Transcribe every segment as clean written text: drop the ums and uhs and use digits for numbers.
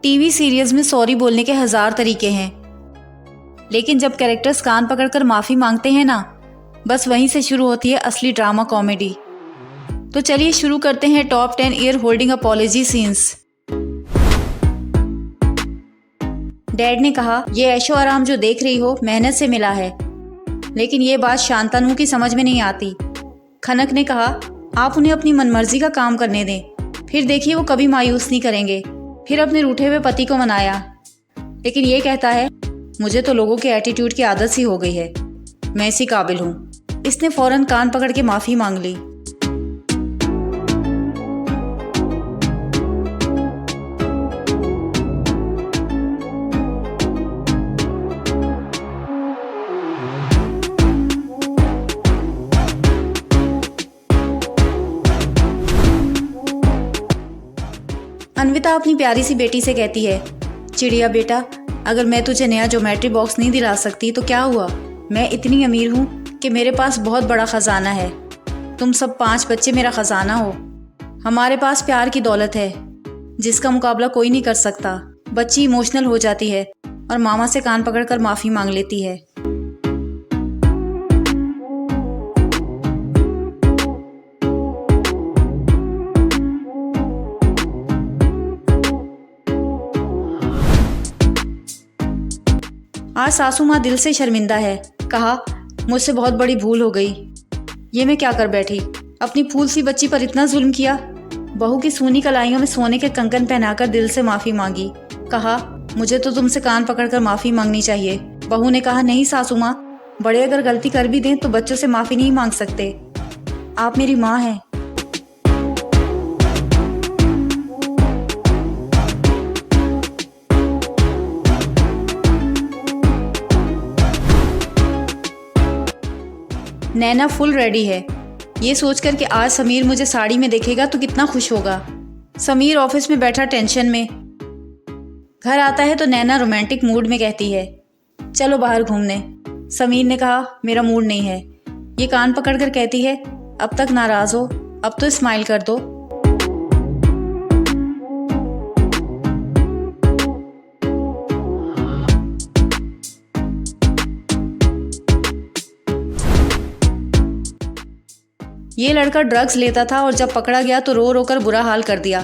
TV serials में sorry बोलने के 1000 तरीके हैं, लेकिन जब कैरेक्टर्स कान पकड़कर माफ़ी मांगते हैं ना, बस वहीं से शुरू होती है असली ड्रामा कॉमेडी। तो चलिए शुरू करते हैं top 10 year holding apology scenes. Dad ने कहा, ये ऐशो आराम जो देख रही हो मेहनत से मिला है, लेकिन ये बात शांतनु की समझ में नहीं आती। खनक ने कहा, आप उन्हें अपनी मनमर्जी का काम करने दें, फिर देखिए वो कभी मायूस नहीं करेंगे। फिर अपने रूठे हुए पति को मनाया, लेकिन ये कहता है, मुझे तो लोगों के एटीट्यूड की आदत सी हो गई है, मैं इसी काबिल हूँ। इसने फौरन कान पकड़ के माफ़ी मांग ली। अन्विता अपनी प्यारी सी बेटी से कहती है, चिड़िया बेटा, अगर मैं तुझे नया ज्योमेट्री बॉक्स नहीं दिला सकती तो क्या हुआ? मैं इतनी अमीर हूँ कि मेरे पास बहुत बड़ा ख़जाना है। तुम सब 5 बच्चे मेरा ख़जाना हो। हमारे पास प्यार की दौलत है जिसका मुकाबला कोई नहीं कर सकता। बच्ची इमोशनल हो जाती है और मामा से कान पकड़कर माफ़ी मांग लेती है। आज सासू माँ दिल से शर्मिंदा है। कहा, मुझसे बहुत बड़ी भूल हो गई। ये मैं क्या कर बैठी? अपनी फूल सी बच्ची पर इतना जुल्म किया। बहू की सूनी कलाइयों में सोने के कंकन पहनाकर दिल से माफ़ी मांगी। कहा, मुझे तो तुमसे कान पकड़कर माफ़ी मांगनी चाहिए। बहू ने कहा, नहीं सासू माँ, बड़े अगर गलती कर भी दें तो बच्चों से माफ़ी नहीं मांग सकते। आप मेरी माँ हैं। नैना फुल रेडी है, ये सोचकर कि आज समीर मुझे साड़ी में देखेगा तो कितना खुश होगा। समीर ऑफिस में बैठा टेंशन में घर आता है तो नैना रोमांटिक मूड में कहती है, चलो बाहर घूमने। समीर ने कहा, मेरा मूड नहीं है। ये कान पकड़कर कहती है, अब तक नाराज हो, अब तो स्माइल कर दो। ये लड़का ड्रग्स लेता था और जब पकड़ा गया तो रो रो कर बुरा हाल कर दिया।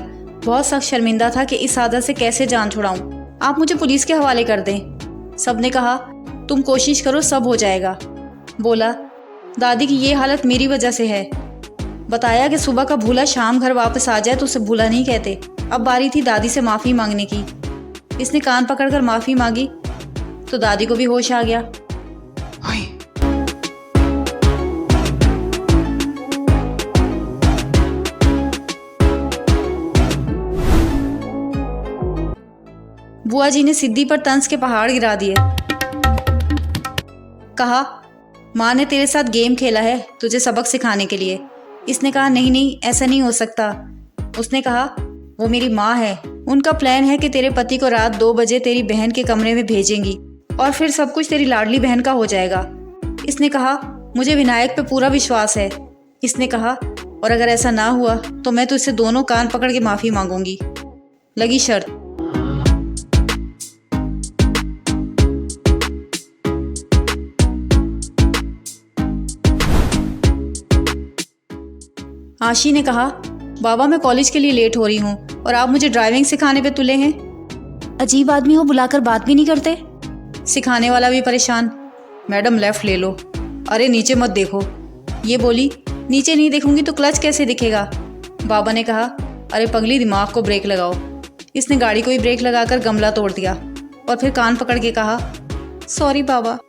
बहुत सख्त शर्मिंदा था कि इस आदत से कैसे जान छुड़ाऊं। आप मुझे पुलिस के हवाले कर दें। सब ने कहा, तुम कोशिश करो, सब हो जाएगा। बोला, दादी की ये हालत मेरी वजह से है। बताया कि सुबह का भूला शाम घर वापस आ जाए तो उसे भूला नहीं कहते। अब बारी थी दादी से माफ़ी मांगने की। इसने कान पकड़कर माफ़ी मांगी तो दादी को भी होश आ गया। बुआ जी ने सिद्धि पर तंज के पहाड़ गिरा दिए। कहा, माँ ने तेरे साथ गेम खेला है तुझे सबक सिखाने के लिए। इसने कहा, नहीं नहीं, ऐसा नहीं हो सकता। उसने कहा, वो मेरी माँ है, उनका प्लान है कि तेरे पति को रात 2 बजे तेरी बहन के कमरे में भेजेंगी और फिर सब कुछ तेरी लाडली बहन का हो जाएगा। इसने कहा, मुझे विनायक पे पूरा विश्वास है। इसने कहा, और अगर ऐसा ना हुआ तो मैं तुझसे दोनों कान पकड़ के माफ़ी मांगूंगी। लगी शर्त। आशी ने कहा, बाबा मैं कॉलेज के लिए लेट हो रही हूँ और आप मुझे ड्राइविंग सिखाने पे तुले हैं। अजीब आदमी हो, बुलाकर बात भी नहीं करते। सिखाने वाला भी परेशान। मैडम लेफ्ट ले लो। अरे नीचे मत देखो। ये बोली, नीचे नहीं देखूंगी तो क्लच कैसे दिखेगा? बाबा ने कहा, अरे पगली, दिमाग को ब्रेक लगाओ। इसने गाड़ी को ही ब्रेक लगाकर गमला तोड़ दिया और फिर कान पकड़ के कहा, सॉरी बाबा।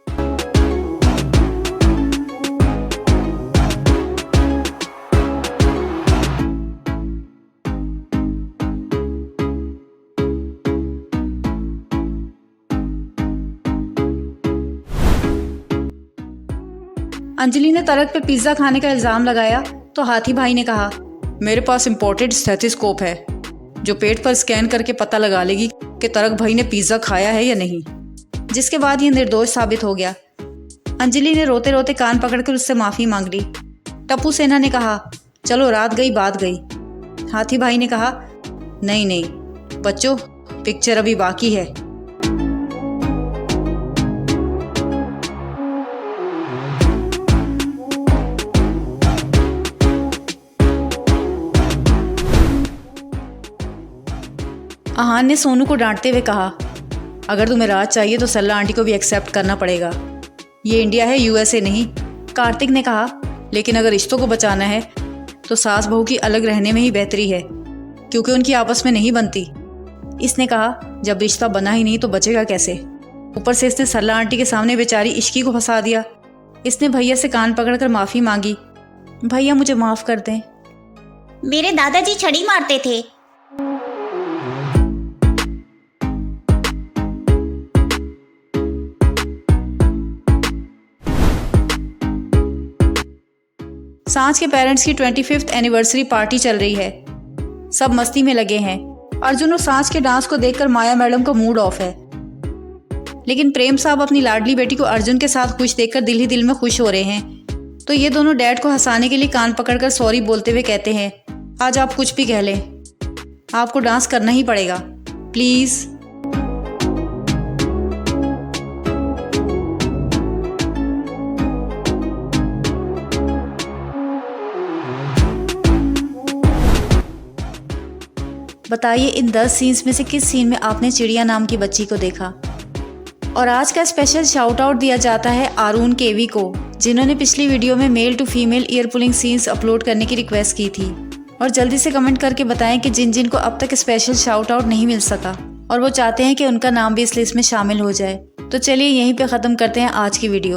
अंजलि ने तरक पे पिज्ज़ा खाने का इल्ज़ाम लगाया तो हाथी भाई ने कहा, मेरे पास इम्पोर्टेड स्टेथोस्कोप है जो पेट पर स्कैन करके पता लगा लेगी कि तरक भाई ने पिज़्ज़ा खाया है या नहीं। जिसके बाद ये निर्दोष साबित हो गया। अंजलि ने रोते रोते कान पकड़कर उससे माफ़ी मांग ली। टप्पू सेना ने कहा, चलो रात गई बात गई। हाथी भाई ने कहा, नहीं नहीं बच्चों, पिक्चर अभी बाकी है। आहान ने सोनू को डांटते हुए कहा, अगर तुम्हें राज चाहिए तो सरला आंटी को भी एक्सेप्ट करना पड़ेगा। ये इंडिया है, यूएसए नहीं। कार्तिक ने कहा, लेकिन अगर रिश्तों को बचाना है तो सास बहू की अलग रहने में ही बेहतरी है, क्योंकि उनकी आपस में नहीं बनती। इसने कहा, जब रिश्ता बना ही नहीं तो बचेगा कैसे? ऊपर से इसने सरला आंटी के सामने बेचारी इश्की को फंसा दिया। इसने भैया से कान पकड़कर माफ़ी मांगी, भैया मुझे माफ़ कर दें। मेरे दादाजी छड़ी मारते थे। सांच के पेरेंट्स की 25th एनिवर्सरी पार्टी चल रही है। सब मस्ती में लगे हैं। अर्जुन और सांच के डांस को देखकर माया मैडम का मूड ऑफ है, लेकिन प्रेम साहब अपनी लाडली बेटी को अर्जुन के साथ खुश देखकर दिल ही दिल में खुश हो रहे हैं। तो ये दोनों डैड को हंसाने के लिए कान पकड़कर सॉरी बोलते हुए कहते हैं, आज आप कुछ भी कह लें, आपको डांस करना ही पड़ेगा, प्लीज़। बताइए इन 10 सीन्स में से किस सीन में आपने चिड़िया नाम की बच्ची को देखा। और आज का स्पेशल शाउट आउट दिया जाता है आरून केवी को, जिन्होंने पिछली वीडियो में male to female ear pulling scenes upload करने की रिक्वेस्ट की थी। और जल्दी से कमेंट करके बताएं कि जिन जिन को अब तक स्पेशल शाउट आउट नहीं मिल सका और वो चाहते हैं कि उनका नाम भी इस लिस्ट में शामिल हो जाए। तो चलिए यहीं पे ख़त्म करते हैं आज की वीडियो।